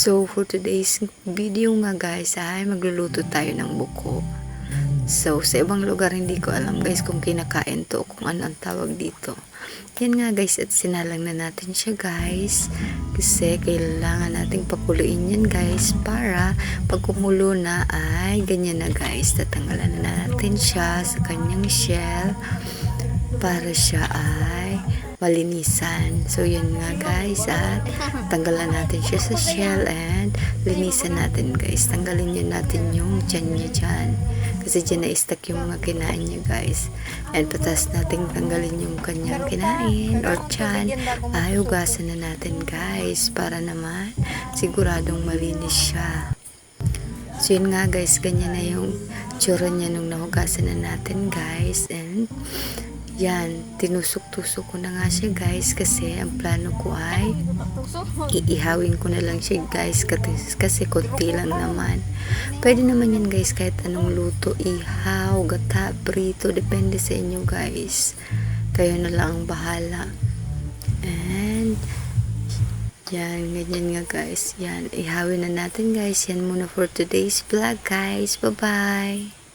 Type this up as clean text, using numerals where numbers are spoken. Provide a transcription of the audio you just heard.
So, for today's video nga guys ay magluluto tayo ng buko. So, sa ibang lugar hindi ko alam guys kung kinakain to o kung ano ang tawag dito. Yan nga guys at sinalang na natin siya guys. Kasi kailangan nating pakuluin yan guys para pag kumulo na ay ganyan na guys. Tatanggalan na natin siya sa kanyang shell para siya ay malinisan. So yun nga guys at tanggalan natin siya sa shell and linisan natin guys. Tanggalin yun natin yung tiyan niya dyan. Kasi dyan na-stuck yung mga kinain niya guys. And patas natin tanggalin yung kanyang kinain or tiyan. Ay hugasan na natin guys para naman siguradong malinis siya. So yun nga guys, ganyan na yung tsura niya nung nahugasan na natin guys. And yan, tinusok-tusok ko na nga siya guys kasi ang plano ko ay iihawin ko na lang siya guys kasi konti lang naman. Pwede naman yan guys kahit anong luto, ihaw, gata, prito, depende sa inyo guys. Kayo na lang ang bahala. And yan, ganyan nga guys. Yan, ihawin na natin guys. Yan muna for today's vlog guys. Bye-bye!